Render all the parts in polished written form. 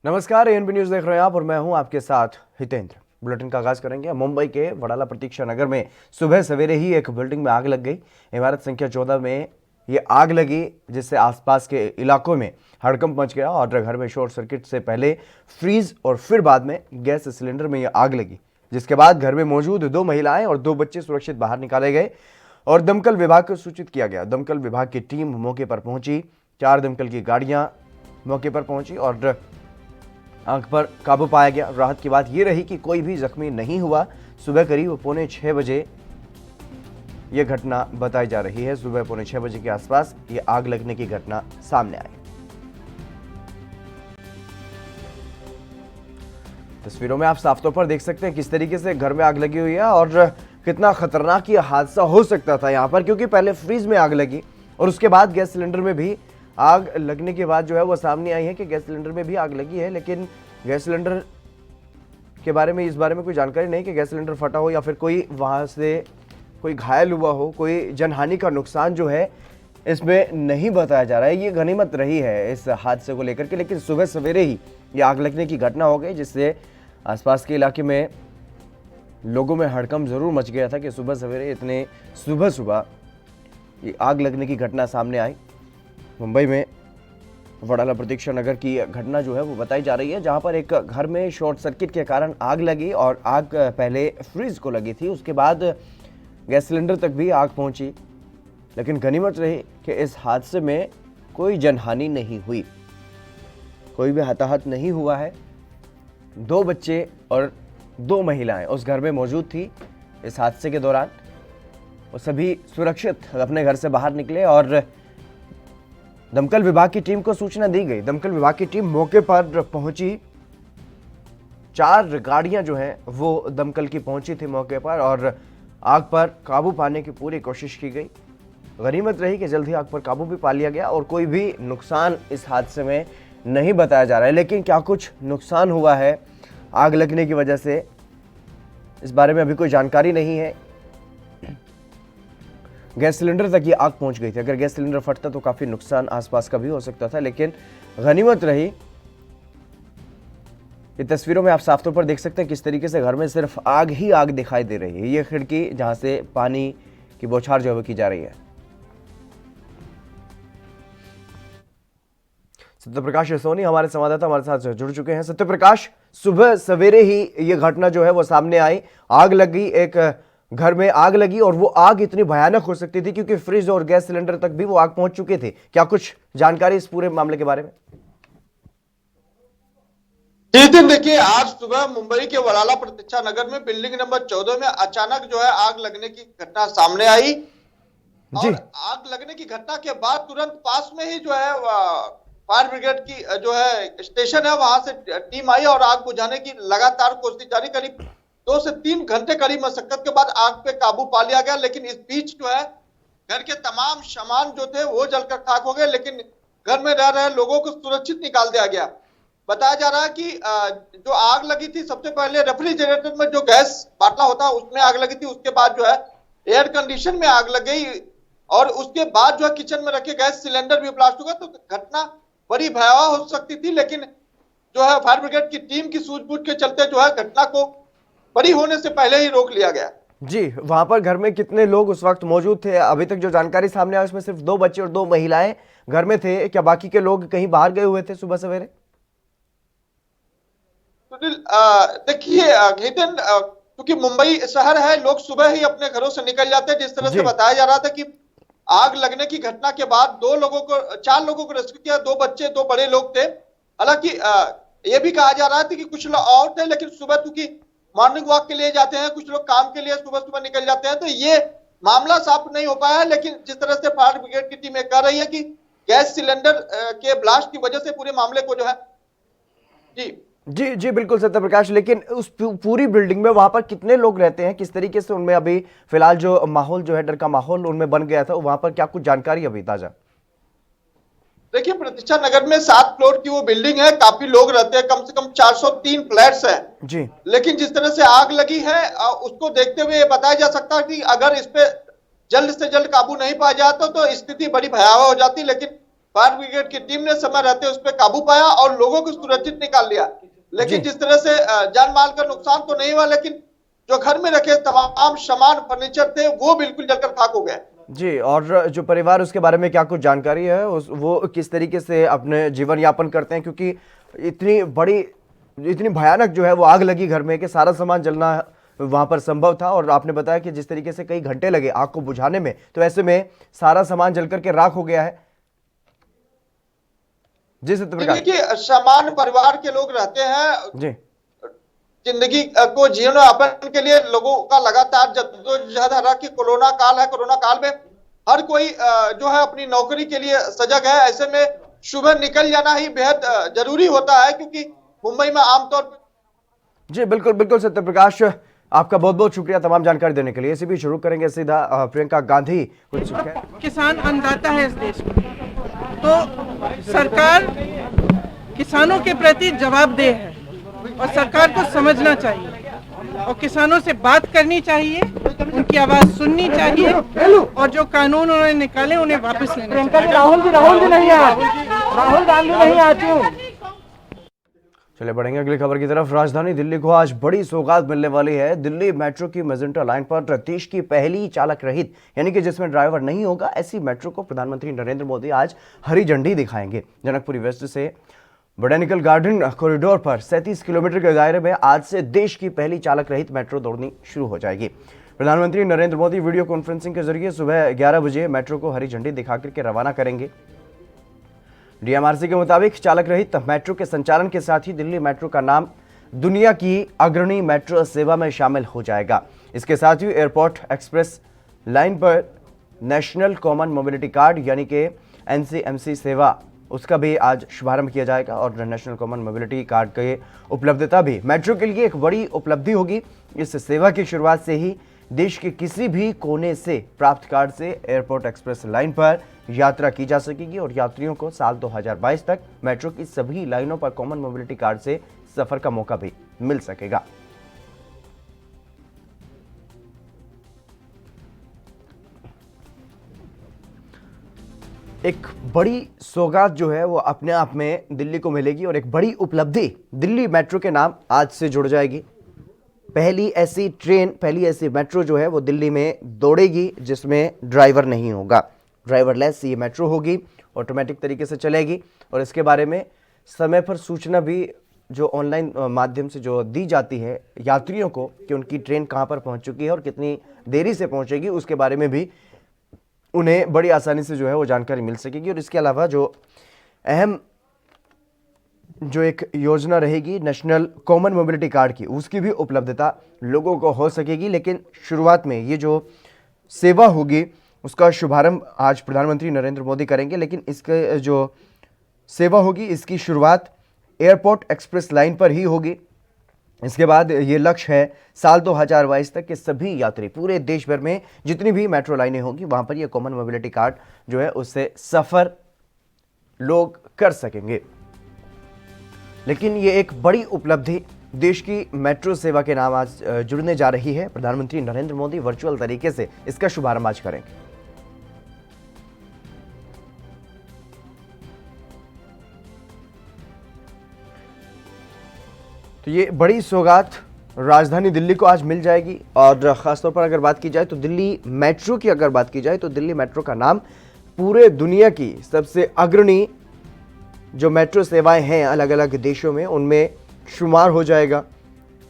नमस्कार, ANB news देख रहे हैं आप और मैं हूं आपके साथ हितेंद्र। बुलेटिन का आगाज करेंगे। मुंबई के वडाला प्रतीक्षा नगर में सुबह सवेरे ही एक बिल्डिंग में आग लग गई। इमारत संख्या 14 में ये आग लगी, जिससे आसपास के इलाकों में हड़कंप मच गया और घर में शॉर्ट सर्किट से पहले फ्रीज और फिर बाद में गैस सिलेंडर में यह आग लगी, जिसके बाद घर में मौजूद 2 महिलाएं और 2 बच्चे सुरक्षित बाहर निकाले गए और दमकल विभाग को सूचित किया गया। दमकल विभाग की टीम मौके पर पहुंची। 4 दमकल की गाड़ियां मौके पर पहुंची और आग पर काबू पाया गया। राहत की बात यह रही कि कोई भी जख्मी नहीं हुआ। सुबह करीब 5:45 बजे यह घटना बताई जा रही है। सुबह 5:45 बजे के आसपास यह आग लगने की घटना सामने आई। तस्वीरों में आप साफ तौर पर देख सकते हैं किस तरीके से घर में आग लगी हुई है और कितना खतरनाक यह हादसा हो सकता था यहां पर, क्योंकि पहले फ्रीज में आग लगी और उसके बाद गैस सिलेंडर में भी आग लगने के बाद जो है वो सामने आई है कि गैस सिलेंडर में भी आग लगी है। लेकिन गैस सिलेंडर के बारे में, इस बारे में कोई जानकारी नहीं कि गैस सिलेंडर फटा हो या फिर कोई वहां से कोई घायल हुआ हो। कोई जनहानि का नुकसान जो है इसमें नहीं बताया जा रहा है। ये गनीमत रही है इस हादसे को लेकर के, लेकिन सुबह सवेरे ही ये आग लगने की घटना हो गई, जिससे आसपास के इलाके में लोगों में हड़कंप जरूर मच गया था कि सुबह सवेरे इतने सुबह सुबह ये आग लगने की घटना सामने आई। मुंबई में वडाला प्रतीक्षा नगर की घटना जो है वो बताई जा रही है, जहां पर एक घर में शॉर्ट सर्किट के कारण आग लगी और आग पहले फ्रीज को लगी थी, उसके बाद गैस सिलेंडर तक भी आग पहुंची। लेकिन गनीमत रही कि इस हादसे में कोई जनहानि नहीं हुई, कोई भी हताहत नहीं हुआ है। 2 बच्चे और 2 महिलाएं उस घर में मौजूद थी इस हादसे के दौरान। वो सभी सुरक्षित अपने घर से बाहर निकले और दमकल विभाग की टीम को सूचना दी गई। दमकल विभाग की टीम मौके पर पहुंची। 4 गाड़ियां जो हैं वो दमकल की पहुंची थी मौके पर और आग पर काबू पाने की पूरी कोशिश की गई। गनीमत रही कि जल्द ही आग पर काबू भी पा लिया गया और कोई भी नुकसान इस हादसे में नहीं बताया जा रहा है। लेकिन क्या कुछ नुकसान हुआ है आग लगने की वजह से, इस बारे में अभी कोई जानकारी नहीं है। गैस सिलेंडर तक ये आग पहुंच गई थी। अगर गैस सिलेंडर फटता तो काफी नुकसान आसपास का भी हो सकता था, लेकिन गनीमत रही। ये तस्वीरों में आप साफ तौर पर देख सकते हैं किस तरीके से घर में सिर्फ आग ही आग दिखाई दे रही है। ये खिड़की जहां से पानी की बौछार जो है की जा रही है। सत्यप्रकाश सोनी हमारे संवाददाता हमारे साथ जुड़ चुके हैं। सत्यप्रकाश, सुबह सवेरे ही ये घटना जो है वो सामने आई। आग लगी, एक घर में आग लगी और वो आग इतनी भयानक हो सकती थी क्योंकि फ्रिज और गैस सिलेंडर तक भी वो आग पहुंच चुके थे। क्या कुछ जानकारी इस पूरे मामले के बारे में? जिस दिन देखिए, आज सुबह मुंबई के वडाला प्रतीक्षा नगर में बिल्डिंग नंबर 14 में अचानक जो है आग लगने की घटना सामने आई। और आग लगने की घटना के बाद तुरंत पास में ही जो है फायर ब्रिगेड की जो है स्टेशन है, वहां से टीम आई और आग बुझाने की लगातार कोशिश जारी। करीब 2 से 3 घंटे करीब मशक्कत के बाद आग पे काबू पा लिया गया। लेकिन इस बीच जो है घर के तमाम सामान जो थे वो जलकर खाक हो गए, लेकिन घर में रह रहे लोगों को सुरक्षित निकाल दिया गया। बताया जा रहा है कि जो आग लगी थी, सबसे पहले रेफ्रिजरेटर में जो गैस बाटला होता है उसमें आग लगी थी। उसके बाद जो है एयर कंडीशन में आग लग गई और उसके बाद जो है किचन में रखे गैस सिलेंडर भी ब्लास्ट हो गया। तो घटना बड़ी भयावह हो सकती थी, लेकिन जो है फायर ब्रिगेड की टीम की सूझबूझ के चलते जो है घटना को बड़ी होने से पहले ही रोक लिया गया। जी, वहां पर घर में कितने लोग उस वक्त मौजूद थे? अभी तक जो जानकारी सामने आई उसमें सिर्फ 2 बच्चे और 2 महिलाएं घर में थे। क्या बाकी के लोग कहीं बाहर गए हुए थे सुबह सवेरे? देखिए हितेन, क्योंकि मुंबई शहर है, लोग सुबह ही अपने घरों से निकल जाते हैं। जिस तरह से बताया जा रहा था कि आग लगने की घटना के बाद 4 लोगों को रेस्क्यू किया। 2 बच्चे 2 बड़े लोग थे। हालांकि यह भी कहा जा रहा था कि कुछ लोग और थे, लेकिन सुबह चूंकि मॉर्निंग वॉक के लिए जाते हैं, कुछ लोग काम के लिए सुबह सुबह निकल जाते हैं, तो ये मामला साफ नहीं हो पाया है। लेकिन जिस तरह से फायर ब्रिगेड की टीम कह रही है कि गैस सिलेंडर के ब्लास्ट की वजह से पूरे मामले को जो है जी जी जी बिल्कुल सत्यप्रकाश, लेकिन उस पूरी बिल्डिंग में वहां पर कितने लोग रहते हैं? किस तरीके से उनमें अभी फिलहाल जो माहौल जो है, डर का माहौल उनमें बन गया था, वहां पर क्या कुछ जानकारी अभी ताजा? देखिए, प्रतीक्षा नगर में 7 फ्लोर की वो बिल्डिंग है, काफी लोग रहते हैं, कम से कम 403 फ्लैट्स हैं जी। लेकिन जिस तरह से आग लगी है उसको देखते हुए बताया जा सकता है कि अगर इस पे जल्द से जल्द काबू नहीं पाया जाता तो स्थिति बड़ी भयावह हो जाती। लेकिन फायर ब्रिगेड की टीम ने समय रहते उस पर काबू पाया और लोगों को सुरक्षित निकाल लिया। लेकिन जिस तरह से जान माल का नुकसान तो नहीं हुआ, लेकिन जो घर में रखे तमाम सामान फर्नीचर थे वो बिल्कुल जलकर खाक हो गए। जी, और जो परिवार उसके बारे में क्या कुछ जानकारी है, वो किस तरीके से अपने जीवन यापन करते हैं, क्योंकि इतनी भयानक जो है वो आग लगी घर में कि सारा सामान जलना वहां पर संभव था। और आपने बताया कि जिस तरीके से कई घंटे लगे आग को बुझाने में, तो ऐसे में सारा सामान जलकर के राख हो गया है। जी सत्यप्रकाश, देखिए सामान्य परिवार के लोग रहते हैं जी, जिंदगी को जीवन यापन के लिए लोगों का लगातार जद्दोजहद है कि कोरोना काल है। कोरोना काल में हर कोई जो है अपनी नौकरी के लिए सजग है। ऐसे में सुबह निकल जाना ही बेहद जरूरी होता है, क्योंकि मुंबई में आमतौर पर। जी बिल्कुल बिल्कुल सत्यप्रकाश, आपका बहुत बहुत शुक्रिया तमाम जानकारी देने के लिए। इसी भी शुरू करेंगे सीधा प्रियंका गांधी कुछ। किसान अन्नदाता है इस देश में, तो सरकार किसानों के प्रति जवाबदेह है और सरकार को समझना चाहिए और किसानों से बात करनी चाहिए, उनकी आवाज सुननी चाहिए और जो कानून उन्होंने निकाले उन्हें वापस लेना चाहिए। राहुल गांधी नहीं आती। चलिए बढ़ेंगे अगली खबर की तरफ। राजधानी दिल्ली को आज बड़ी सौगात मिलने वाली है। दिल्ली मेट्रो की मैजेंटा लाइन पर देश की पहली चालक रहित, यानी कि जिसमें ड्राइवर नहीं होगा, ऐसी मेट्रो को प्रधानमंत्री नरेंद्र मोदी आज हरी झंडी दिखाएंगे। जनकपुरी वेस्ट से बोटेनिकल गार्डन कॉरिडोर पर 37 किलोमीटर के दायरे में आज से देश की पहली चालक रहित मेट्रो दौड़नी शुरू हो जाएगी। प्रधानमंत्री नरेंद्र मोदी वीडियो कॉन्फ्रेंसिंग के जरिए सुबह 11 बजे मेट्रो को हरी झंडी दिखाकर के रवाना करेंगे। डीएमआरसी के मुताबिक चालक रहित मेट्रो के संचालन के साथ ही दिल्ली मेट्रो का नाम दुनिया की अग्रणी मेट्रो सेवा में शामिल हो जाएगा। इसके साथ ही एयरपोर्ट एक्सप्रेस लाइन पर नेशनल कॉमन मोबिलिटी कार्ड यानी कि एनसीएमसी सेवा, उसका भी आज शुभारंभ किया जाएगा। और नेशनल कॉमन मोबिलिटी कार्ड की उपलब्धता भी मेट्रो के लिए एक बड़ी उपलब्धि होगी। इस सेवा की शुरुआत से ही देश के किसी भी कोने से प्राप्त कार्ड से एयरपोर्ट एक्सप्रेस लाइन पर यात्रा की जा सकेगी और यात्रियों को साल 2022 तक मेट्रो की सभी लाइनों पर कॉमन मोबिलिटी कार्ड से सफर का मौका भी मिल सकेगा। एक बड़ी सौगात जो है वो अपने आप में दिल्ली को मिलेगी और एक बड़ी उपलब्धि दिल्ली मेट्रो के नाम आज से जुड़ जाएगी। पहली ऐसी ट्रेन, पहली ऐसी मेट्रो जो है वो दिल्ली में दौड़ेगी जिसमें ड्राइवर नहीं होगा। ड्राइवरलेस ये मेट्रो होगी, ऑटोमेटिक तरीके से चलेगी और इसके बारे में समय पर सूचना भी जो ऑनलाइन माध्यम से जो दी जाती है यात्रियों को कि उनकी ट्रेन कहां पर पहुंच चुकी है और कितनी देरी से पहुंचेगी, उसके बारे में भी उन्हें बड़ी आसानी से जो है वो जानकारी मिल सकेगी। और इसके अलावा जो अहम जो एक योजना रहेगी नेशनल कॉमन मोबिलिटी कार्ड की, उसकी भी उपलब्धता लोगों को हो सकेगी। लेकिन शुरुआत में ये जो सेवा होगी उसका शुभारंभ आज प्रधानमंत्री नरेंद्र मोदी करेंगे। लेकिन इसके जो सेवा होगी इसकी शुरुआत एयरपोर्ट एक्सप्रेस लाइन पर ही होगी। इसके बाद ये लक्ष्य है साल 2022 तक के सभी यात्री पूरे देश भर में जितनी भी मेट्रो लाइनें होंगी वहां पर ये कॉमन मोबिलिटी कार्ड जो है उससे सफर लोग कर सकेंगे। लेकिन ये एक बड़ी उपलब्धि देश की मेट्रो सेवा के नाम आज जुड़ने जा रही है। प्रधानमंत्री नरेंद्र मोदी वर्चुअल तरीके से इसका शुभारंभ आज करेंगे। तो ये बड़ी सौगात राजधानी दिल्ली को आज मिल जाएगी। और खासतौर पर अगर बात की जाए तो दिल्ली मेट्रो की अगर बात की जाए तो दिल्ली मेट्रो का नाम पूरे दुनिया की सबसे अग्रणी जो मेट्रो सेवाएं हैं अलग अलग देशों में उनमें शुमार हो जाएगा,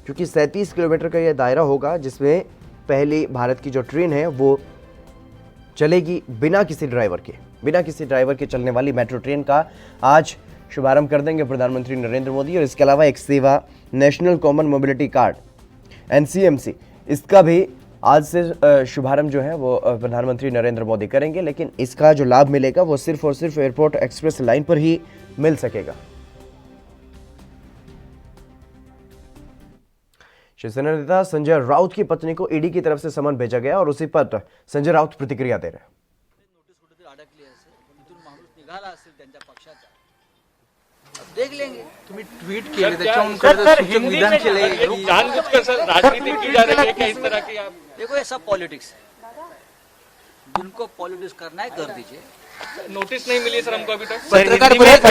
क्योंकि 37 किलोमीटर का यह दायरा होगा जिसमें पहली भारत की जो ट्रेन है वो चलेगी बिना किसी ड्राइवर के चलने वाली मेट्रो ट्रेन का आज शुभारंभ कर देंगे प्रधानमंत्री नरेंद्र मोदी। और इसके अलावा एक सेवा national common mobility card NCMC, इसका भी आज से शुभारंभ जो है वो प्रधानमंत्री नरेंद्र मोदी करेंगे। लेकिन इसका जो लाभ मिलेगा वो सिर्फ और सिर्फ एयरपोर्ट एक्सप्रेस लाइन पर ही मिल सकेगा। शिवसेना नेता संजय राउत की पत्नी को ईडी की तरफ से समन भेजा गया और उसी पर संजय राउत प्रतिक्रिया दे रहे हैं। देख लेंगे, तुम्ही ट्वीट केले त्याच्यावर विधान केले, जानबूझकर सर राजनीति की जा रही है क्या इस तरह की? आप देखो ये सब पॉलिटिक्स है, जिनको पॉलिटिक्स करना है कर दीजिए, नोटिस नहीं मिली सर हमको अभी तक। पत्रकार मैं 2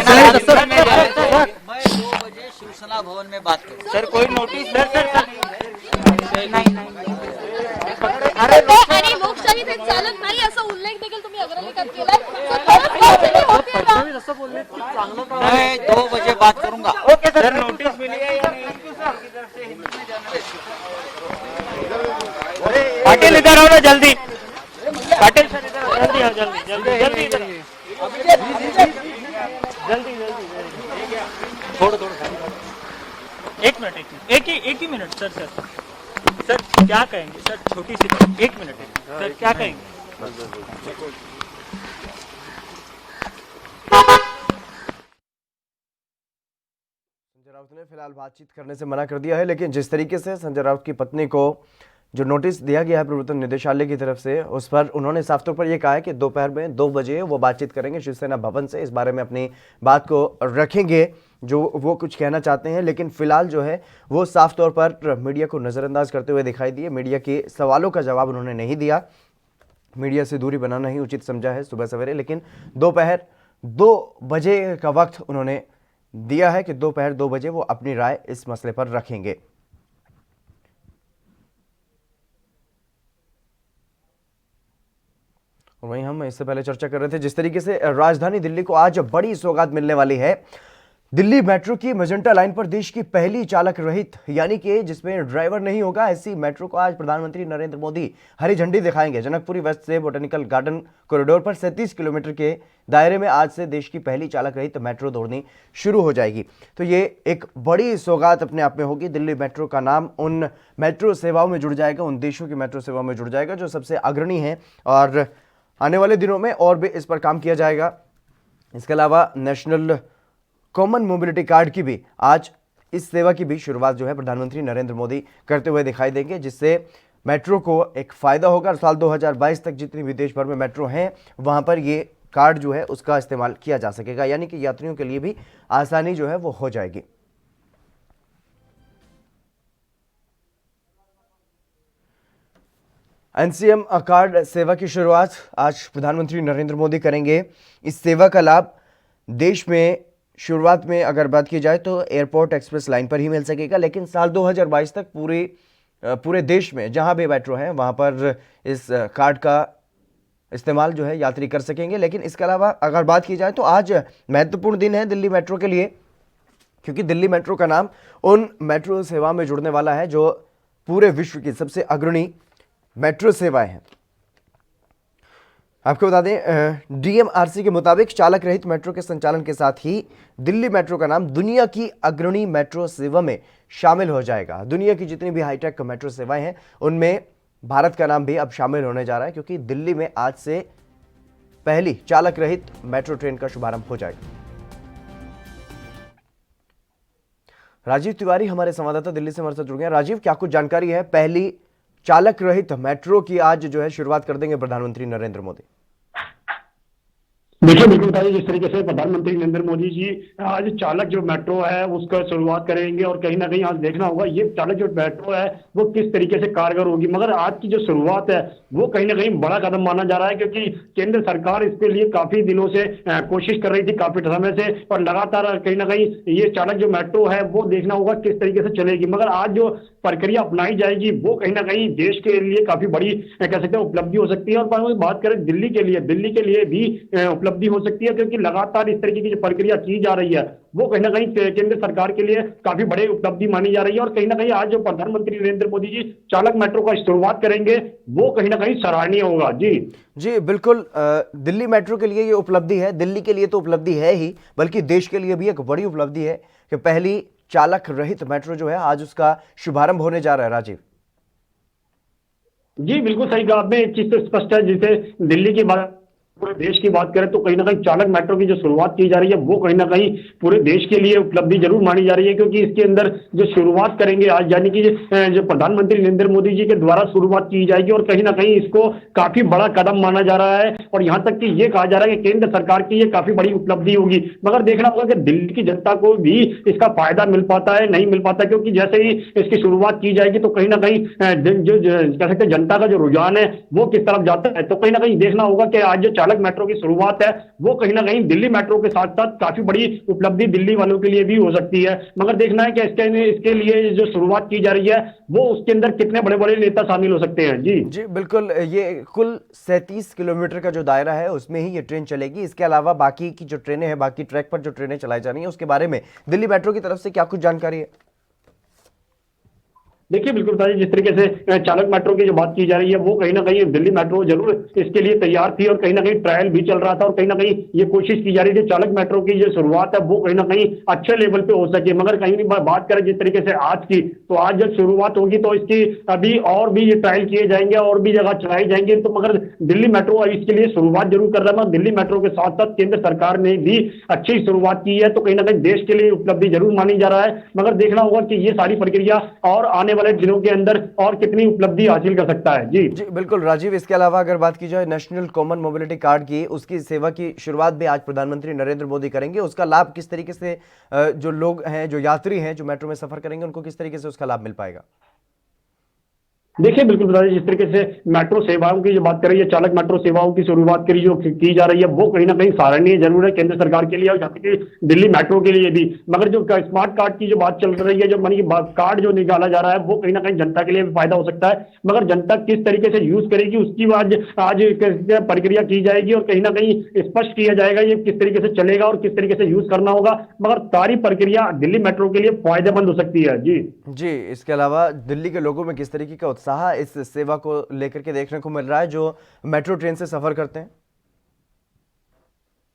बजे शिवसेना भवन में बात करूँ सर, कोई नोटिस आणि लोकशाहीत एक चालत नाही असा उल्लेख देखील तुम्ही अग्रलेखात केलाय. मैं 2 बजे बात करूंगा. ओके सर, नोटिस मिली है या नहीं? पाटिल इधर आओ ना जल्दी. पाटिल सर इधर आओ, जल्दी आओ, जल्दी जल्दी जल्दी इधर जल्दी जल्दी. थोड़ा एक ही मिनट सर. सर क्या कहेंगे सर, छोटी सी 1 मिनट सर, क्या कहेंगे? संजय राउत ने फिलहाल बातचीत करने से मना कर दिया है, लेकिन जिस तरीके से संजय राउत की पत्नी को जो नोटिस दिया गया है प्रवर्तन निदेशालय की तरफ से, उस पर उन्होंने साफ तौर पर यह कहा है कि दोपहर में 2 बजे वो बातचीत करेंगे शिवसेना भवन से, इस बारे में अपनी बात को रखेंगे जो वो कुछ कहना चाहते हैं। लेकिन फिलहाल जो है वो साफ तौर पर मीडिया को नज़रअंदाज करते हुए दिखाई दिए। मीडिया के सवालों का जवाब उन्होंने नहीं दिया, मीडिया से दूरी बनाना ही उचित समझा है सुबह सवेरे। लेकिन दोपहर 2 बजे का वक्त उन्होंने दिया है कि दोपहर 2 बजे वो अपनी राय इस मसले पर रखेंगे। और वहीं हम इससे पहले चर्चा कर रहे थे जिस तरीके से राजधानी दिल्ली को आज बड़ी सौगात मिलने वाली है। दिल्ली मेट्रो की मजेंटा लाइन पर देश की पहली चालक रहित, यानी कि जिसमें ड्राइवर नहीं होगा, ऐसी मेट्रो को आज प्रधानमंत्री नरेंद्र मोदी हरी झंडी दिखाएंगे। जनकपुरी वेस्ट से बोटेनिकल गार्डन कॉरिडोर पर 37 किलोमीटर के दायरे में आज से देश की पहली चालक रहित मेट्रो दौड़नी शुरू हो जाएगी। तो ये एक बड़ी सौगात अपने आप में होगी। दिल्ली मेट्रो का नाम उन मेट्रो सेवाओं में जुड़ जाएगा, उन देशों की मेट्रो सेवाओं में जुड़ जाएगा जो सबसे अग्रणी हैं, और आने वाले दिनों में और भी इस पर काम किया जाएगा। इसके अलावा नेशनल कॉमन मोबिलिटी कार्ड की भी आज इस सेवा की भी शुरुआत जो है प्रधानमंत्री नरेंद्र मोदी करते हुए दिखाई देंगे, जिससे मेट्रो को एक फायदा होगा। साल 2022 तक जितनी भी देश भर में मेट्रो हैं वहां पर ये कार्ड जो है उसका इस्तेमाल किया जा सकेगा, यानी कि यात्रियों के लिए भी आसानी जो है वो हो जाएगी। एनसीएम कार्ड सेवा की शुरुआत आज प्रधानमंत्री नरेंद्र मोदी करेंगे। इस सेवा का लाभ देश में शुरुआत में अगर बात की जाए तो एयरपोर्ट एक्सप्रेस लाइन पर ही मिल सकेगा, लेकिन साल 2022 तक पूरे देश में जहां भी मेट्रो है वहां पर इस कार्ड का इस्तेमाल जो है यात्री कर सकेंगे। लेकिन इसके अलावा अगर बात की जाए तो आज महत्वपूर्ण दिन है दिल्ली मेट्रो के लिए, क्योंकि दिल्ली मेट्रो का नाम उन मेट्रो सेवा में जुड़ने वाला है जो पूरे विश्व की सबसे अग्रणी मेट्रो सेवाएं हैं। आपको बता दें डीएमआरसी के मुताबिक चालक रहित मेट्रो के संचालन के साथ ही दिल्ली मेट्रो का नाम दुनिया की अग्रणी मेट्रो सेवा में शामिल हो जाएगा। दुनिया की जितनी भी हाईटेक मेट्रो सेवाएं हैं उनमें भारत का नाम भी अब शामिल होने जा रहा है, क्योंकि दिल्ली में आज से पहली चालक रहित मेट्रो ट्रेन का शुभारंभ हो जाएगा। राजीव तिवारी हमारे संवाददाता दिल्ली से हमारे साथ जुड़ गए। राजीव, क्या कुछ जानकारी है? पहली चालक रहित मेट्रो की आज जो है शुरुआत कर देंगे प्रधानमंत्री नरेंद्र मोदी। देखिए, बिल्कुल बताइए, जिस तरीके से प्रधानमंत्री नरेंद्र मोदी जी आज चालक जो मेट्रो है उसका शुरुआत करेंगे, और कहीं ना कहीं आज देखना होगा ये चालक जो मेट्रो है वो किस तरीके से कारगर होगी। मगर आज की जो शुरुआत है वो कहीं ना कहीं बड़ा कदम माना जा रहा है, क्योंकि केंद्र सरकार इसके लिए काफी दिनों से कोशिश कर रही थी, काफी समय से, और लगातार कहीं ना कहीं ये चालक जो मेट्रो है वो देखना होगा किस तरीके से चलेगी। मगर आज जो प्रक्रिया अपनाई जाएगी वो कहीं ना कहीं देश के लिए काफी बड़ी कह सकते हैं उपलब्धि हो सकती है। और बात करें दिल्ली के लिए भी उपलब्धि हो सकती है, क्योंकि लगातार इस तरीके की जो प्रक्रिया की जा रही है वो कहीं ना कहीं केंद्र सरकार के लिए काफी बड़ी उपलब्धि मानी जा रही है। और कहीं ना कहीं आज जो प्रधानमंत्री नरेंद्र मोदी जी चालक मेट्रो का शुरुआत करेंगे वो कहीं ना कहीं सराहनीय होगा। जी बिल्कुल, दिल्ली मेट्रो के लिए ये उपलब्धि है, दिल्ली के लिए तो उपलब्धि है ही, बल्कि देश के लिए भी एक बड़ी उपलब्धि है कि पहली चालक रहित मेट्रो जो है आज उसका शुभारंभ होने जा रहा है। राजीव जी, बिल्कुल सही कहा आपने, एक चीज तो स्पष्ट है, जिसे दिल्ली की बात पूरे देश की बात करें तो कहीं ना कहीं चालक मेट्रो की जो शुरुआत की जा रही है वो कहीं ना कहीं पूरे देश के लिए उपलब्धि जरूर मानी जा रही है, क्योंकि इसके अंदर जो शुरुआत करेंगे आज, यानी कि जो प्रधानमंत्री नरेंद्र मोदी जी के द्वारा शुरुआत की जाएगी, और कहीं ना कहीं इसको काफी बड़ा कदम माना जा रहा है। और यहाँ तक कि ये कहा जा रहा है कि केंद्र सरकार की ये काफी बड़ी उपलब्धि होगी। मगर देखना होगा कि दिल्ली की जनता को भी इसका फायदा मिल पाता है नहीं मिल पाता, क्योंकि जैसे ही इसकी शुरुआत की जाएगी तो कहीं ना कहीं जो कह सकते हैं जनता का जो रुझान है वो किस तरफ जाता है। तो कहीं ना कहीं देखना होगा कि आज जो चालक मेट्रो की शुरुआत है वो कहीं ना कहीं दिल्ली मेट्रो के साथ साथ काफी बड़ी उपलब्धि दिल्ली वालों के लिए भी हो सकती है। मगर देखना है कि इसके लिए जो शुरुआत की जा रही है वो उसके अंदर कितने बड़े बड़े नेता शामिल हो सकते हैं। जी बिल्कुल, ये कुल 37 किलोमीटर का जो दायरा है उसमें ही ये ट्रेन चलेगी। इसके अलावा बाकी की जो ट्रेनें हैं, बाकी ट्रैक पर जो ट्रेनें चलाई जा रही हैं, उसके बारे में दिल्ली मेट्रो की तरफ से क्या कुछ जानकारी है? देखिए बिल्कुल बताइए, जिस तरीके से चालक मेट्रो की जो बात की जा रही है वो कहीं ना कहीं दिल्ली मेट्रो जरूर इसके लिए तैयार थी और कहीं ना कहीं ट्रायल भी चल रहा था और कहीं ना कहीं ये कोशिश की जा रही थी चालक मेट्रो की जो शुरुआत है वो कहीं ना कहीं अच्छे लेवल पे हो सके। मगर कहीं भी बात करें जिस तरीके से आज की, तो आज जब शुरुआत होगी तो इसकी अभी और भी ये ट्रायल किए जाएंगे और भी जगह चलाई जाएंगे। तो मगर दिल्ली मेट्रो इसके लिए शुरुआत जरूर कर रहा है। दिल्ली मेट्रो के साथ साथ केंद्र सरकार ने भी अच्छी शुरुआत की है, तो कहीं ना कहीं देश के लिए उपलब्धि जरूर मानी जा रहा है। मगर देखना होगा कि ये सारी प्रक्रिया और आने वाले दिनों के अंदर और कितनी उपलब्धि हासिल कर सकता है। जी बिल्कुल राजीव, इसके अलावा अगर बात की जाए नेशनल कॉमन मोबिलिटी कार्ड की, उसकी सेवा की शुरुआत भी आज प्रधानमंत्री नरेंद्र मोदी करेंगे। उसका लाभ किस तरीके से जो लोग हैं, जो यात्री हैं, जो मेट्रो में सफर करेंगे, उनको किस तरीके से उसका लाभ मिल पाएगा? देखिए बिल्कुल बता दें, जिस तरीके से मेट्रो सेवाओं की जो बात करें, चालक मेट्रो सेवाओं की शुरुआत करी जो की जा रही है वो कहीं ना कहीं सराहनीय जरूर है केंद्र सरकार के लिए और यहाँ की दिल्ली मेट्रो के लिए भी। मगर जो स्मार्ट कार्ड की जो बात चल रही है, जो मनी कार्ड जो निकाला जा रहा है वो कहीं ना कहीं जनता के लिए भी फायदा हो सकता है। मगर जनता किस तरीके से यूज करेगी उसकी आज प्रक्रिया की जाएगी और कहीं ना कहीं स्पष्ट किया जाएगा ये किस तरीके से चलेगा और किस तरीके से यूज करना होगा। मगर सारी प्रक्रिया दिल्ली मेट्रो के लिए फायदेमंद हो सकती है। जी इसके अलावा दिल्ली के लोगों में किस तरीके का उत्साह इस सेवा को लेकर के देखने को मिल रहा है जो मेट्रो ट्रेन से सफर करते हैं?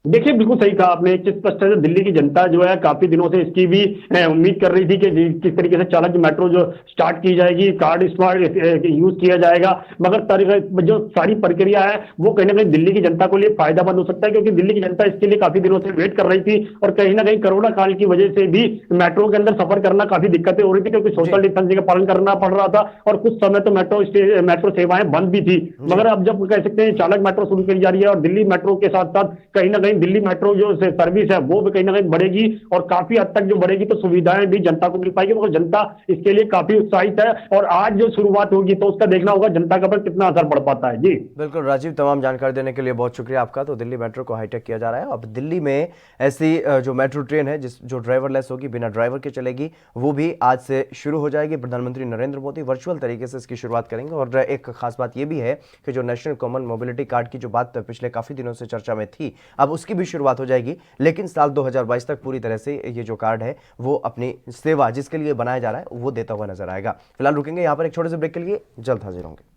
देखिए बिल्कुल सही कहा आपने। एक स्पष्ट है, दिल्ली की जनता जो है काफी दिनों से इसकी भी उम्मीद कर रही थी कि किस तरीके से चालक मेट्रो जो स्टार्ट की जाएगी, कार्ड स्मार्ट यूज किया जाएगा। मगर जो सारी प्रक्रिया है वो कहीं ना कहीं दिल्ली की जनता को लिए फायदेमंद हो सकता है, क्योंकि दिल्ली की जनता इसके लिए काफी दिनों से वेट कर रही थी और कहीं ना कहीं कोरोना काल की वजह से भी मेट्रो के अंदर सफर करना काफी दिक्कतें हो रही थी, क्योंकि सोशल डिस्टेंसिंग का पालन करना पड़ रहा था और कुछ समय तो मेट्रो सेवाएं बंद भी थी। मगर अब जब कह सकते हैं चालक मेट्रो शुरू की जा रही है और दिल्ली मेट्रो के साथ साथ कहीं ना कहीं दिल्ली मेट्रो जो सर्विस है वो भी कहीं ना कहीं बढ़ेगी और काफी हद तक जो बढ़ेगी तो सुविधाएं भी जनता को मिल पाएगी। मगर जनता इसके लिए काफी उत्साहित है और आज जो शुरुआत होगी तो उसका देखना होगा जनता का पर कितना असर पड़ पाता है। जी बिल्कुल राजीव, तमाम जानकारी देने के लिए बहुत शुक्रिया आपका। तो दिल्ली मेट्रो को हाईटेक किया जा रहा है। अब दिल्ली में ऐसी जो मेट्रो ट्रेन है जो ड्राइवरलेस होगी, बिना ड्राइवर के चलेगी, वो भी आज से शुरू हो जाएगी। प्रधानमंत्री नरेंद्र मोदी वर्चुअल तरीके से इसकी शुरुआत करेंगे। और एक खास बात यह भी है कि जो नेशनल कॉमन मोबिलिटी कार्ड की जो बात पिछले काफी दिनों से चर्चा में थी, अब उसकी भी शुरुआत हो जाएगी। लेकिन साल 2022 तक पूरी तरह से ये जो कार्ड है वो अपनी सेवा जिसके लिए बनाया जा रहा है वो देता हुआ नजर आएगा। फिलहाल रुकेंगे यहां पर एक छोटे से ब्रेक के लिए, जल्द हाजिर होंगे।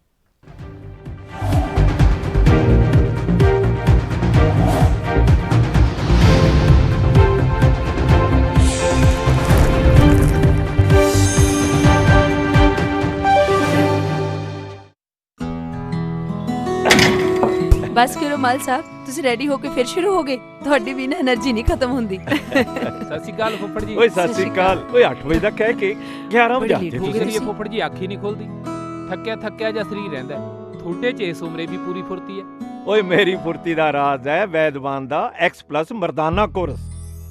बस करो माल साहब, ਤੁਸੀਂ रेडी होके फिर शुरू हो गए। ਤੁਹਾਡੀ ਵੀ ਨਾ એનર્ਜੀ ਨਹੀਂ ਖਤਮ ਹੁੰਦੀ। ਸਤਿ ਸ਼੍ਰੀ ਅਕਾਲ ਫੁੱਫੜ ਜੀ। ਓਏ ਸਤਿ ਸ਼੍ਰੀ ਅਕਾਲ। ਓਏ 8 ਵਜੇ ਦਾ ਕਹਿ ਕੇ 11 ਵਜੇ ਆਤੇ ਕੀ ਕਰੀਏ ਫੁੱਫੜ ਜੀ, ਅੱਖ ਹੀ ਨਹੀਂ ਖੁੱਲਦੀ। ਥੱਕਿਆ ਜਿਹਾ ਸਰੀਰ ਰਹਿੰਦਾ। ਤੁਹਾਡੇ 'ਚ ਇਸ ਉਮਰੇ ਵੀ ਪੂਰੀ ਫੁਰਤੀ ਹੈ। ਓਏ ਮੇਰੀ ਫੁਰਤੀ ਦਾ ਰਾਜ਼ ਹੈ ਵੈਦਵਾਨ ਦਾ X+ ਮਰਦਾਨਾ ਕੋਰਸ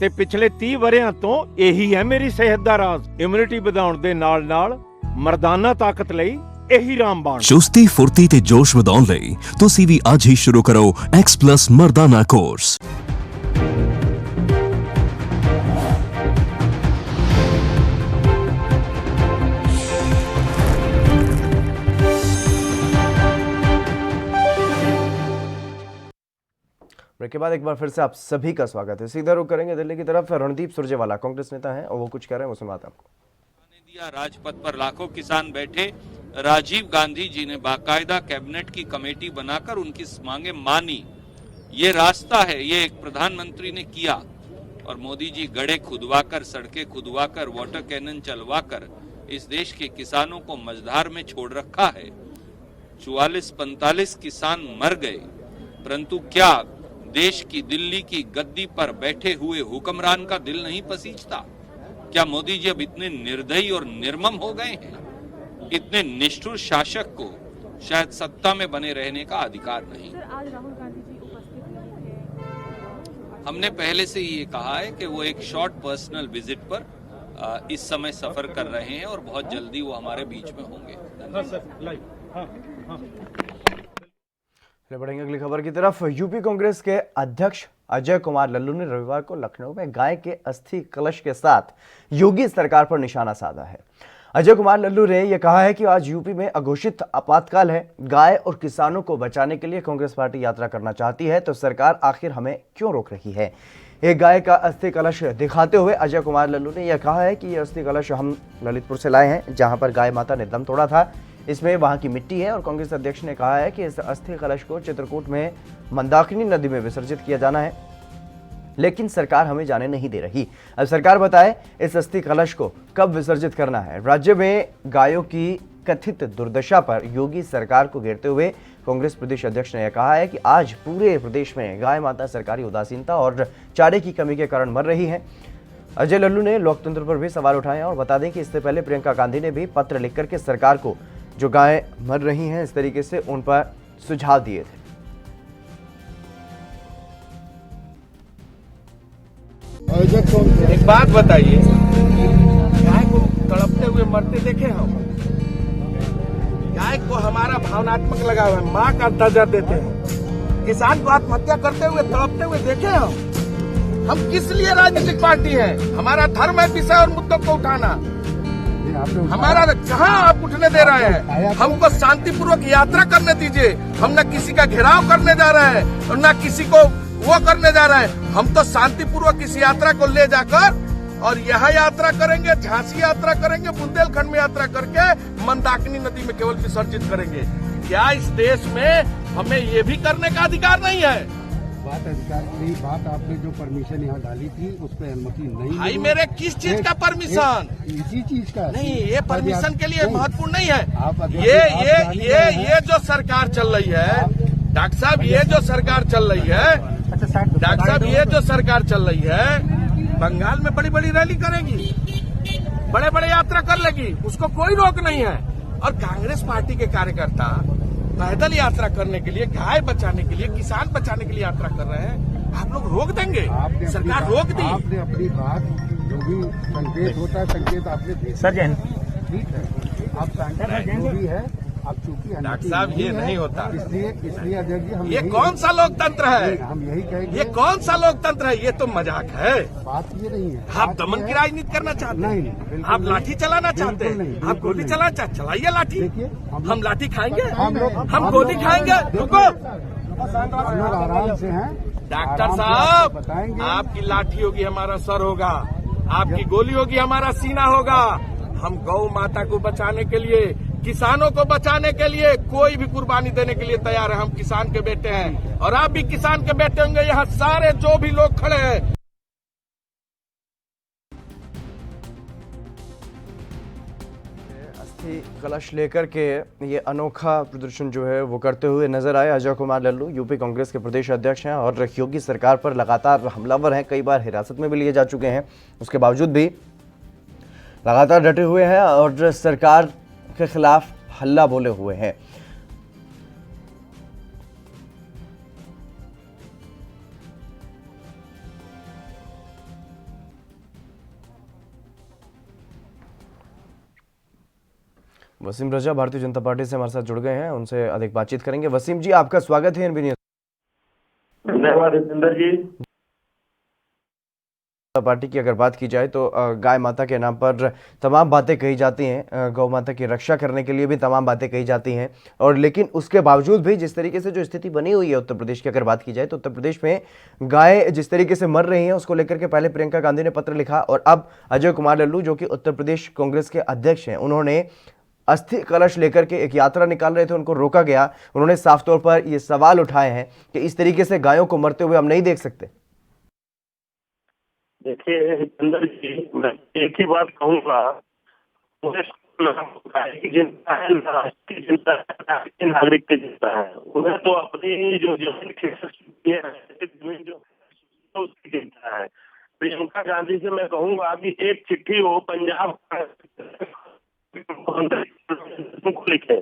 ਤੇ ਪਿਛਲੇ 30 ਵਰਿਆਂ ਤੋਂ ਇਹੀ ਹੈ ਮੇਰੀ ਸਿਹਤ ਦਾ ਰਾਜ਼। ਇਮਿਊਨਿਟੀ ਵਧਾਉਣ ਦੇ ਨਾਲ ਮਰਦਾਨਾ ਤਾਕਤ ਲਈ ਇਹੀ ਰਾਮਬਾਣ। ਚੁਸਤੀ ਫੁਰਤੀ ਤੇ ਜੋਸ਼ ਵਧਾਉਣ ਲਈ ਤੁਸੀਂ ਵੀ ਅੱਜ ਹੀ ਸ਼ੁਰੂ ਕਰੋ X+ ਮਰਦਾਨਾ ਕੋਰਸ। ब्रेक के बाद एक बार फिर से आप सभी का स्वागत है। सीधा रुख करेंगे दिल्ली की तरफ। रणदीप सुरजेवाला कांग्रेस नेता हैं और वो कुछ कह रहे हैं, वो सुनवाते हैं आपको। राजपथ पर लाखों किसान बैठे, राजीव गांधी जी ने बाकायदा कैबिनेट की कमेटी बनाकर उनकी मांगे मानी। ये रास्ता है, ये एक प्रधानमंत्री ने किया और मोदी जी गड्ढे खुदवाकर, सड़कें खुदवाकर, वाटर कैनन चलवाकर इस देश के किसानों को मझधार में छोड़ रखा है। 44-45 किसान मर गए, परंतु क्या देश की दिल्ली की गद्दी पर बैठे हुए हुक्मरान का दिल नहीं पसीजता? क्या मोदी जी अब इतने निर्दयी और निर्मम हो गए हैं? इतने निष्ठुर शासक को शायद सत्ता में बने रहने का अधिकार नहीं। आज राहुल गांधी जी उपस्थित हैं। हमने पहले से ये कहा है कि वो एक शॉर्ट पर्सनल विजिट पर इस समय सफर कर रहे हैं और बहुत जल्दी वो हमारे बीच में होंगे। चलिए बढ़ेंगे अगली खबर की तरफ। यूपी कांग्रेस के अध्यक्ष अजय कुमार लल्लू ने रविवार को लखनऊ में गाय के अस्थि कलश के साथ योगी सरकार पर निशाना साधा है। अजय कुमार लल्लू ने यह कहा है कि आज यूपी में अघोषित आपातकाल है। गाय और किसानों को बचाने के लिए कांग्रेस पार्टी यात्रा करना चाहती है तो सरकार आखिर हमें क्यों रोक रही है। एक गाय का अस्थि कलश दिखाते हुए अजय कुमार लल्लू ने यह कहा है कि यह अस्थि कलश हम ललितपुर से लाए हैं, जहां पर गाय माता ने दम तोड़ा था। इसमें वहां की मिट्टी है और कांग्रेस अध्यक्ष ने कहा है कि इस अस्थि कलश को चित्रकूट में मंदाकिनी नदी में विसर्जित किया जाना है, लेकिन सरकार हमें जाने नहीं दे रही। अब सरकार बताए इस अस्थि कलश को कब विसर्जित करना है। राज्य में गायों की कथित दुर्दशा पर योगी सरकार को घेरते हुए कांग्रेस प्रदेश अध्यक्ष ने यह कहा है कि आज पूरे प्रदेश में गाय माता सरकारी उदासीनता और चारे की कमी के कारण मर रही है। अजय लल्लू ने लोकतंत्र पर भी सवाल उठाए और बता दें कि इससे पहले प्रियंका गांधी ने भी पत्र लिखकर के सरकार को जो गाय मर रही हैं इस तरीके से उन पर सुझाव दिए थे। एक बात बताइए, गाय को तड़पते हुए मरते देखे हम? गाय को हमारा भावनात्मक लगा हुआ है, माँ का दर्जा देते हैं। किसान को आत्महत्या करते हुए तड़पते हुए देखे हम किस लिए राजनीतिक पार्टी है? हमारा धर्म है विषय और मुद्दों को उठाना। हमारा कहाँ आप उठने दे रहे हैं? हमको शांतिपूर्वक यात्रा करने दीजिए। हम न किसी का घेराव करने जा रहे हैं और न किसी को वो करने जा रहे हैं। हम तो शांतिपूर्वक इस यात्रा को ले जाकर और यहाँ यात्रा करेंगे, झांसी यात्रा करेंगे, बुंदेलखंड में यात्रा करके मंदाकिनी नदी में केवल विसर्जित करेंगे। क्या इस देश में हमें ये भी करने का अधिकार नहीं है? बात अधिकार की बात, आपने जो परमिशन यहाँ डाली थी उस पर अनुमति नहीं। भाई मेरे किस चीज का परमिशन? इसी चीज का नहीं, ये परमिशन के लिए महत्वपूर्ण नहीं है। ये जो सरकार चल रही है डॉक्टर साहब, ये जो सरकार चल रही है डॉक्टर साहब, ये जो सरकार चल रही है बंगाल में बड़ी बड़ी रैली करेगी, बड़े बड़े यात्रा कर लेगी, उसको कोई रोक नहीं है। और कांग्रेस पार्टी के कार्यकर्ता पैदल यात्रा करने के लिए, गाय बचाने के लिए, किसान बचाने के लिए यात्रा कर रहे हैं। आप लोग रोक देंगे? सरकार रोक दी। आपने अपनी बात, जो भी संकेत होता है संकेत आपने दी। ठीक है, आप संकेत जो भी है आप चूंकि डॉक्टर साहब ये नहीं होता, इसलिए अध्यक्ष जी हम ये कौन सा लोकतंत्र है? हम यही कहेंगे, ये कौन सा लोकतंत्र है? ये तो मजाक है। बात ये नहीं है। आप दमन की राजनीति करना चाहते हैं? नहीं, आप लाठी चलाना चाहते हैं? आप गोली चलाना चाहते? चलाइए लाठी। हम लाठी खाएंगे? हम गोली खाएंगे? रुको, आराम से हैं डॉक्टर साहब। आपकी लाठी होगी, हमारा सर होगा। आपकी गोली होगी, हमारा सीना होगा। हम गौ माता को बचाने के लिए, किसानों को बचाने के लिए कोई भी कुर्बानी देने के लिए तैयार है। हम किसान के बेटे हैं और आप भी किसान के बेटे होंगे। यहाँ सारे जो भी लोग खड़े हैं। अस्थि कलश लेकर के ये अनोखा प्रदर्शन जो है वो करते हुए नजर आए अजय कुमार लल्लू। यूपी कांग्रेस के प्रदेश अध्यक्ष हैं और योगी सरकार पर लगातार हमलावर हैं, कई बार हिरासत में भी लिए जा चुके हैं। उसके बावजूद भी लगातार डटे हुए हैं और सरकार के खिलाफ हल्ला बोले हुए हैं। वसीम रजा भारतीय जनता पार्टी से हमारे साथ जुड़ गए हैं, उनसे अधिक बातचीत करेंगे। वसीम जी, आपका स्वागत है एनबी न्यूज। धन्यवाद रविंदर जी। पार्टी की अगर बात की जाए तो गाय माता के नाम पर तमाम बातें कही जाती हैं, गौ माता की रक्षा करने के लिए भी तमाम बातें कही जाती हैं, और लेकिन उसके बावजूद भी जिस तरीके से जो स्थिति बनी हुई है उत्तर प्रदेश की अगर बात की जाए तो उत्तर प्रदेश में गाय जिस तरीके से मर रही हैं उसको लेकर के पहले प्रियंका गांधी ने पत्र लिखा और अब अजय कुमार लल्लू जो कि उत्तर प्रदेश कांग्रेस के अध्यक्ष हैं, उन्होंने अस्थि कलश लेकर के एक यात्रा निकाल रहे थे, उनको रोका गया। उन्होंने साफ तौर पर ये सवाल उठाए हैं कि इस तरीके से गायों को मरते हुए हम नहीं देख सकते। देखिए अंदर जी, मैं एक ही बात कहूँगा, की चिंता है, राष्ट्रीय चिंता है, राष्ट्रीय नागरिक की चिंता है। उन्हें तो अपनी जो जमीन जो उसकी चिंता है। प्रियंका गांधी से मैं कहूँगा कि एक चिट्ठी हो पंजाब को लिखे।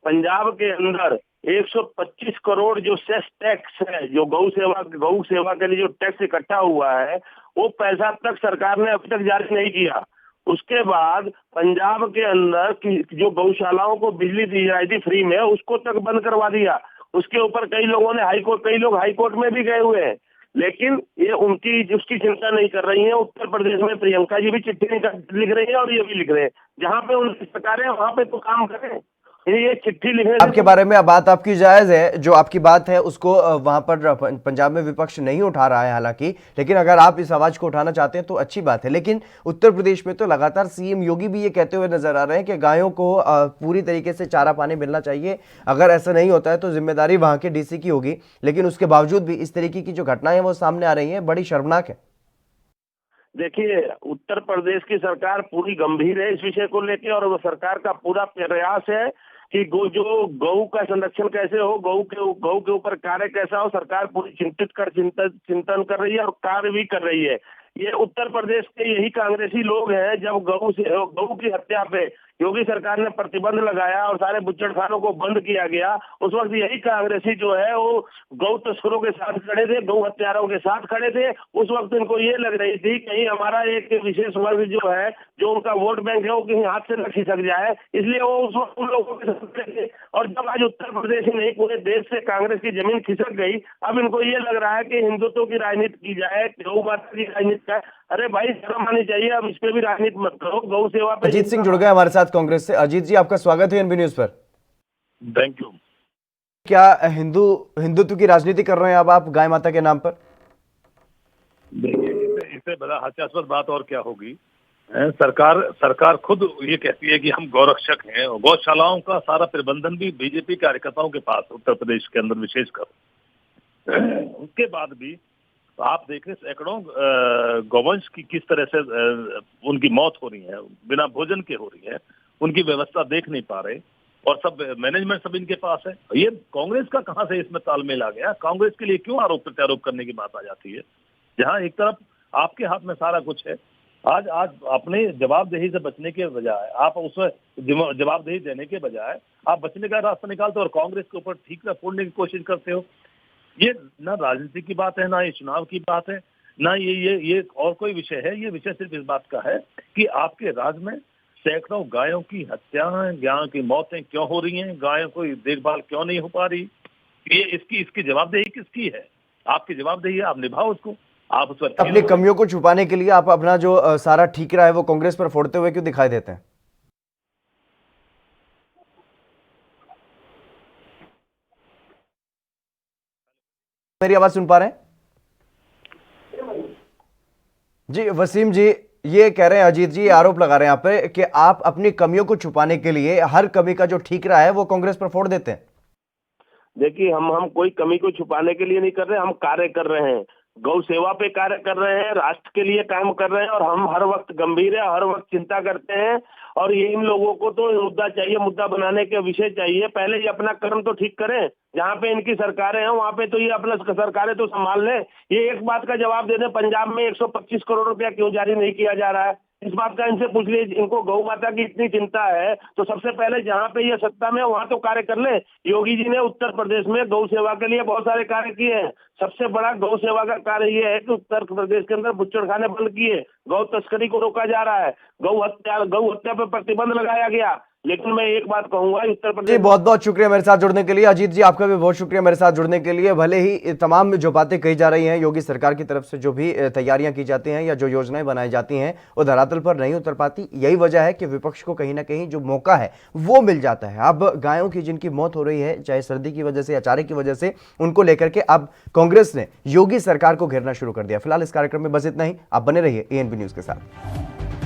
पंजाब के अंदर 125 करोड़ जो सेस टैक्स है, जो गौ सेवा के लिए जो टैक्स इकट्ठा हुआ है, वो पैसा तक सरकार ने अभी तक जारी नहीं किया। उसके बाद पंजाब के अंदर की जो गौशालाओं को बिजली दी जाती थी फ्री में, उसको तक बंद करवा दिया। उसके ऊपर कई लोग हाई कोर्ट में भी गए हुए हैं, लेकिन ये उसकी चिंता नहीं कर रही है। उत्तर प्रदेश में प्रियंका जी भी चिट्ठी लिख रही है और ये भी लिख रहे हैं, जहाँ पे उनकी सरकार है वहां पे तो काम करें। ये चिट्ठी लिखने आपके बारे में बात आपकी जायज है, जो आपकी बात है उसको वहां पर पंजाब में विपक्ष नहीं उठा रहा है हालांकि, लेकिन अगर आप इस आवाज को उठाना चाहते हैं तो अच्छी बात है। लेकिन उत्तर प्रदेश में तो लगातार सीएम योगी भी ये कहते हुए नजर आ रहे हैं कि गायों को पूरी तरीके से चारा पानी मिलना चाहिए, अगर ऐसा नहीं होता है तो जिम्मेदारी वहां के डीसी की होगी। लेकिन उसके बावजूद भी इस तरीके की जो घटनाएं वो सामने आ रही है, बड़ी शर्मनाक है। देखिए, उत्तर प्रदेश की सरकार पूरी गंभीर है इस विषय को लेकर, और वो सरकार का पूरा प्रयास है कि गौ का संरक्षण कैसे हो, गौ के ऊपर कार्य कैसा हो। सरकार पूरी चिंतन कर रही है और कार्य भी कर रही है। ये उत्तर प्रदेश के यही कांग्रेसी लोग हैं, जब गौ की हत्या पे योगी सरकार ने प्रतिबंध लगाया और सारे बुच्चड़खानों को बंद किया गया, उस वक्त यही कांग्रेसी जो है वो गौ तस्करों के साथ खड़े थे, गौ हत्यारों के साथ खड़े थे। उस वक्त इनको ये लग रही थी कहीं हमारा एक विशेष वर्ग जो है, जो उनका वोट बैंक है, वो कहीं हाथ से न खिसक जाए, इसलिए वो उस वक्त उन लोगों के साथ खड़े थे। और जब आज उत्तर प्रदेश ही नहीं पूरे देश से कांग्रेस की जमीन खिसक गई, अब इनको ये लग रहा है कि हिंदुत्व की राजनीति की जाए, गौ माता की राजनीति का। अरे भाई, शर्म आनी चाहिए, अब इस पे भी राजनीति मत करो। गौ सेवा पे अजीत सिंह जुड़ गए हमारे साथ कांग्रेस से। अजीत जी, आपका स्वागत है एनबी न्यूज पर। Thank you. क्या हिंदुत्व की राजनीति कर रहे हैं अब आप गाय माता के नाम पर? देखिए, इससे बड़ा हास्यास्पद बात और क्या होगी। सरकार खुद ये कहती है कि हम गौरक्षक हैं, और गौशालाओं का सारा प्रबंधन भी बीजेपी कार्यकर्ताओं के पास उत्तर प्रदेश के अंदर विशेषकर। उसके बाद भी आप देखें सैकड़ों गौवंश की किस तरह से उनकी मौत हो रही है, बिना भोजन के हो रही है, उनकी व्यवस्था देख नहीं पा रहे, और सब मैनेजमेंट सब इनके पास है। ये कांग्रेस का कहां से इसमें तालमेल आ गया? कांग्रेस के लिए क्यों आरोप प्रत्यारोप करने की बात आ जाती है, जहां एक तरफ आपके हाथ में सारा कुछ है। आज अपने जवाबदेही से बचने के बजाय, आप उसमें जवाबदेही देने के बजाय आप बचने का रास्ता निकालते हो और कांग्रेस के ऊपर ठीकरा फोड़ने की कोशिश करते हो। ये ना राजनीति की बात है, ना ये चुनाव की बात है, ना ये और कोई विषय है। ये विषय सिर्फ इस बात का है कि आपके राज्य में सैकड़ों गायों की हत्याएं, गायों की मौतें क्यों हो रही हैं, गायों को देखभाल क्यों नहीं हो पा रही। ये इसकी जवाबदेही किसकी है? आपकी जवाबदेही है, आप निभाओ उसको। आप उस पर अपनी कमियों को छुपाने के लिए आप अपना जो सारा ठीकरा है वो कांग्रेस पर फोड़ते हुए क्यों दिखाई देते हैं? मेरी आवाज सुन पा रहे हैं जी? वसीम जी ये कह रहे हैं, अजीत जी आरोप लगा रहे हैं यहाँ पे कि आप अपनी कमियों को छुपाने के लिए हर कमी का जो ठीकरा है वो कांग्रेस पर फोड़ देते हैं। देखिए, हम कोई कमी को छुपाने के लिए नहीं कर रहे, हम कार्य कर रहे हैं, गौ सेवा पे कार्य कर रहे हैं, राष्ट्र के लिए काम कर रहे हैं, और हम हर वक्त गंभीर है, हर वक्त चिंता करते हैं। और ये इन लोगों को तो मुद्दा चाहिए, मुद्दा बनाने के विषय चाहिए। पहले ये अपना कर्म तो ठीक करें, जहाँ पे इनकी सरकारें हैं वहाँ पे तो ये अपना सरकारें तो संभाल लें। ये एक बात का जवाब दे दें, पंजाब में 125 करोड़ रुपया क्यों जारी नहीं किया जा रहा है? इस बात का इनसे पूछ लीजिए। इनको गौ माता की इतनी चिंता है तो सबसे पहले जहाँ पे ये सत्ता में वहाँ तो कार्य कर ले। योगी जी ने उत्तर प्रदेश में गौ सेवा के लिए बहुत सारे कार्य किए हैं। सबसे बड़ा गौ सेवा का कार्य ये है कि उत्तर प्रदेश के अंदर बुच्चड़खाने बंद किए, गौ तस्करी को रोका जा रहा है, गौ हत्या पर प्रतिबंध लगाया गया। लेकिन मैं एक बात कहूंगा, उत्तर प्रदेश। बहुत बहुत शुक्रिया मेरे साथ जुड़ने के लिए। अजीत जी आपका भी बहुत शुक्रिया मेरे साथ जुड़ने के लिए। भले ही तमाम जो बातें कही जा रही हैं, योगी सरकार की तरफ से जो भी तैयारियां की जाती हैं या जो योजनाएं बनाई जाती हैं वो धरातल पर नहीं उतर पाती। यही वजह है कि विपक्ष को कहीं ना कहीं जो मौका है वो मिल जाता है। अब गायों की जिनकी मौत हो रही है, चाहे सर्दी की वजह से या चारे की वजह से, उनको लेकर के अब कांग्रेस ने योगी सरकार को घेरना शुरू कर दिया। फिलहाल इस कार्यक्रम में बस इतना ही। आप बने रहिए एएनबी न्यूज के साथ।